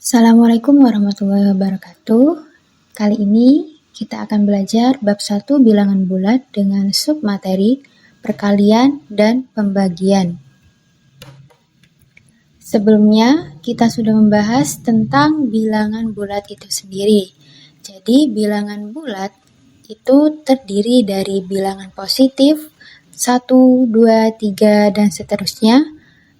Assalamualaikum warahmatullahi wabarakatuh. Kali ini kita akan belajar bab 1 bilangan bulat dengan submateri perkalian dan pembagian. Sebelumnya kita sudah membahas tentang bilangan bulat itu sendiri. Jadi bilangan bulat itu terdiri dari bilangan positif 1, 2, 3 dan seterusnya,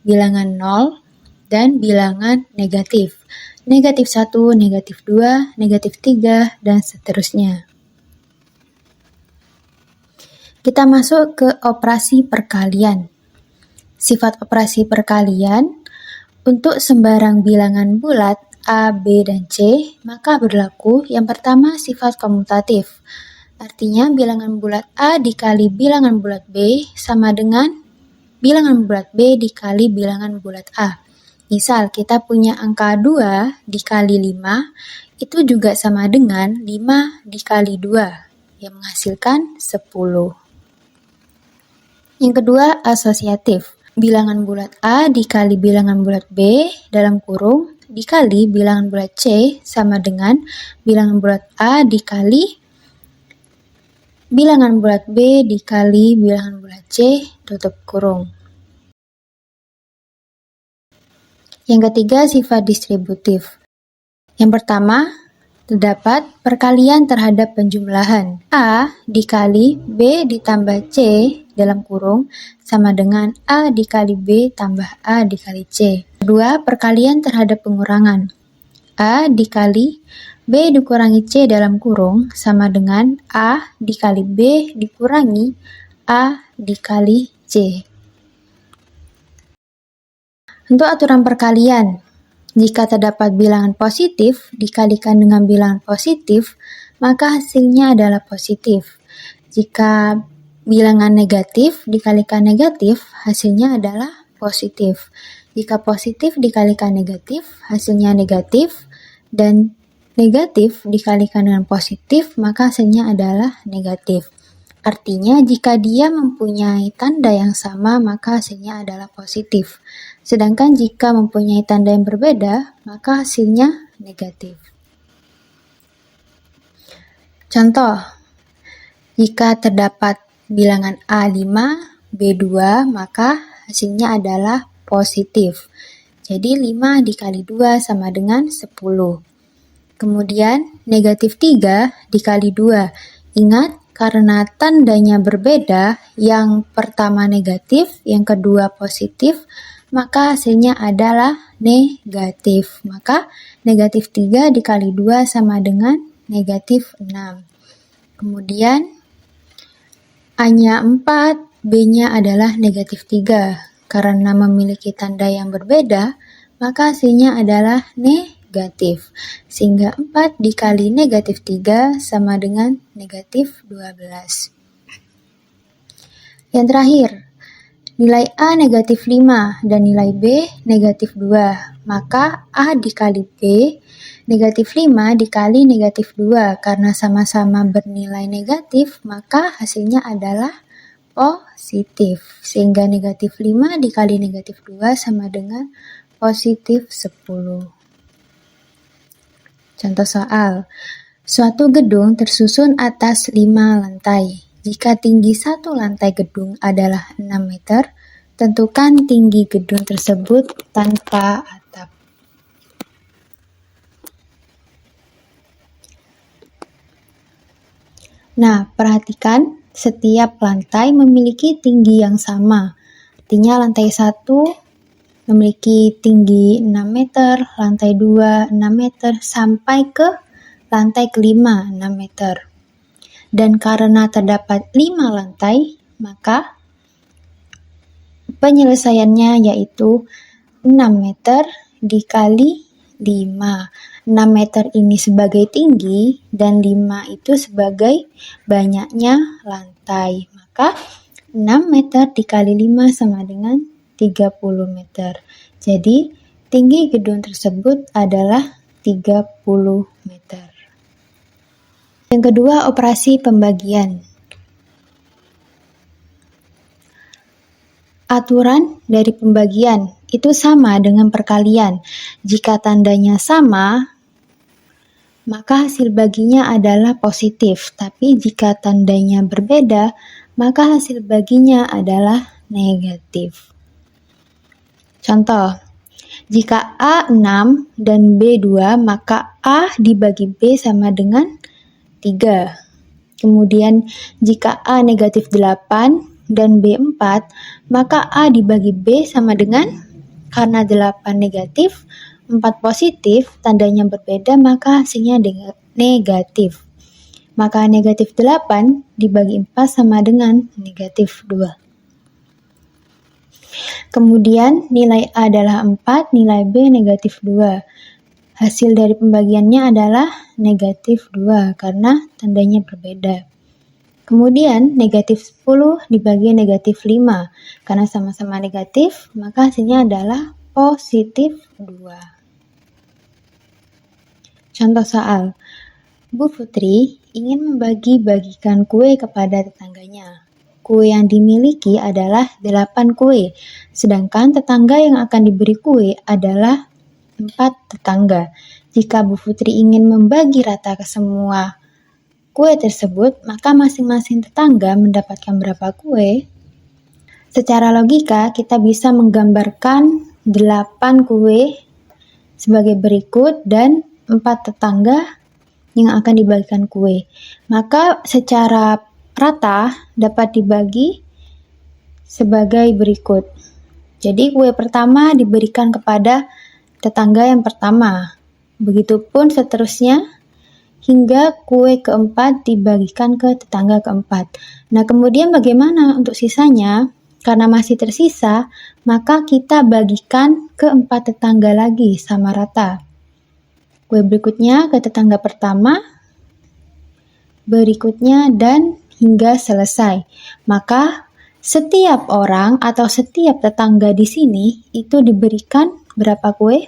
bilangan 0 dan bilangan negatif. Negatif 1, negatif 2, negatif 3, dan seterusnya. Kita masuk ke operasi perkalian. Sifat operasi perkalian, untuk sembarang bilangan bulat A, B, dan C, maka berlaku yang pertama sifat komutatif. Artinya bilangan bulat A dikali bilangan bulat B sama dengan bilangan bulat B dikali bilangan bulat A. Misal kita punya angka 2 dikali 5, itu juga sama dengan 5 dikali 2, yang menghasilkan 10. Yang kedua, asosiatif. Bilangan bulat A dikali bilangan bulat B dalam kurung dikali bilangan bulat C sama dengan bilangan bulat A dikali bilangan bulat B dikali bilangan bulat C tutup kurung. Yang ketiga, sifat distributif. Yang pertama, terdapat perkalian terhadap penjumlahan. A dikali B ditambah C dalam kurung sama dengan A dikali B tambah A dikali C. Kedua, perkalian terhadap pengurangan. A dikali B dikurangi C dalam kurung sama dengan A dikali B dikurangi A dikali C. Untuk aturan perkalian, jika terdapat bilangan positif dikalikan dengan bilangan positif, maka hasilnya adalah positif. Jika bilangan negatif dikalikan negatif, hasilnya adalah positif. Jika positif dikalikan negatif, hasilnya negatif. Dan negatif dikalikan dengan positif, maka hasilnya adalah negatif. Artinya, jika dia mempunyai tanda yang sama, maka hasilnya adalah positif. Sedangkan jika mempunyai tanda yang berbeda, maka hasilnya negatif. Contoh, jika terdapat bilangan A5, B2, maka hasilnya adalah positif. Jadi 5 dikali 2 sama dengan 10. Kemudian negatif 3 dikali 2. Ingat, karena tandanya berbeda, yang pertama negatif, yang kedua positif, maka hasilnya adalah negatif. Maka negatif 3 dikali 2 sama dengan negatif 6. Kemudian A-nya 4, B-nya adalah negatif 3. Karena memiliki tanda yang berbeda, maka hasilnya adalah negatif. Sehingga 4 dikali negatif 3 sama dengan negatif 12. Yang terakhir, nilai A negatif 5 dan nilai B negatif 2. Maka A dikali B negatif 5 dikali negatif 2. Karena sama-sama bernilai negatif, maka hasilnya adalah positif. Sehingga negatif 5 dikali negatif 2 sama dengan positif 10. Contoh soal, suatu gedung tersusun atas 5 lantai. Jika tinggi satu lantai gedung adalah 6 meter, tentukan tinggi gedung tersebut tanpa atap. Nah, perhatikan setiap lantai memiliki tinggi yang sama. Artinya lantai 1 memiliki tinggi 6 meter, lantai 2 6 meter, sampai ke lantai kelima 6 meter. Dan karena terdapat 5 lantai, maka penyelesaiannya yaitu 6 meter dikali 5. 6 meter ini sebagai tinggi dan 5 itu sebagai banyaknya lantai. Maka 6 meter dikali 5 sama dengan 30 meter. Jadi, tinggi gedung tersebut adalah 30 meter. Yang kedua, operasi pembagian. Aturan dari pembagian. itu sama dengan perkalian. Jika tandanya sama, maka hasil baginya adalah positif. Tapi jika tandanya berbeda, maka hasil baginya adalah negatif. Contoh, jika A 6 dan B 2, maka A dibagi B sama dengan 3. Kemudian jika A negatif 8 dan B 4, maka A dibagi B sama dengan, karena 8 negatif, 4 positif, tandanya berbeda, maka hasilnya negatif. Maka negatif 8 dibagi 4 sama dengan negatif 2. Kemudian nilai A adalah 4, nilai B negatif 2. Hasil dari pembagiannya adalah negatif 2 karena tandanya berbeda. Kemudian negatif 10 dibagi negatif 5. Karena sama-sama negatif, maka hasilnya adalah positif 2. Contoh soal, Bu Putri ingin membagi-bagikan kue kepada tetangganya. Kue yang dimiliki adalah 8 kue, sedangkan tetangga yang akan diberi kue adalah 4 tetangga. Jika Bu Putri ingin membagi rata ke semua kue tersebut, maka masing-masing tetangga mendapatkan berapa kue? Secara logika, kita bisa menggambarkan 8 kue sebagai berikut dan 4 tetangga yang akan dibagikan kue. Maka secara rata dapat dibagi sebagai berikut. Jadi kue pertama diberikan kepada tetangga yang pertama. Begitupun seterusnya hingga kue keempat dibagikan ke tetangga keempat. Nah, kemudian bagaimana untuk sisanya? Karena masih tersisa, maka kita bagikan ke 4 tetangga lagi sama rata. Kue berikutnya ke tetangga pertama, berikutnya, dan hingga selesai. Maka setiap orang atau setiap tetangga di sini itu diberikan berapa kue?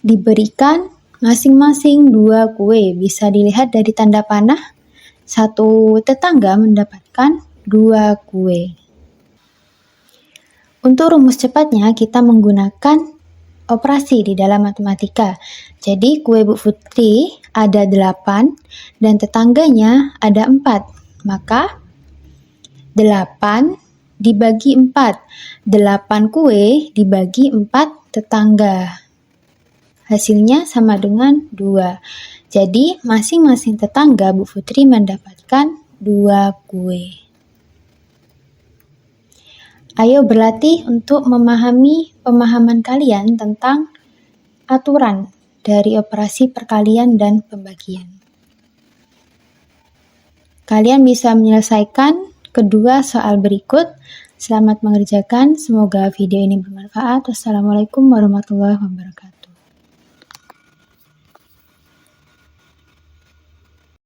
Diberikan masing-masing 2 kue. Bisa dilihat dari tanda panah, satu tetangga mendapatkan 2 kue. Untuk rumus cepatnya kita menggunakan operasi di dalam matematika. Jadi kue Bu Putri ada 8 dan tetangganya ada 4. Maka 8 dibagi 4. 8 kue dibagi 4 tetangga. Hasilnya sama dengan 2. Jadi masing-masing tetangga Bu Putri mendapatkan 2 kue. Ayo berlatih untuk memahami pemahaman kalian tentang aturan dari operasi perkalian dan pembagian. Kalian bisa menyelesaikan kedua soal berikut. Selamat mengerjakan, semoga video ini bermanfaat. Wassalamualaikum warahmatullahi wabarakatuh.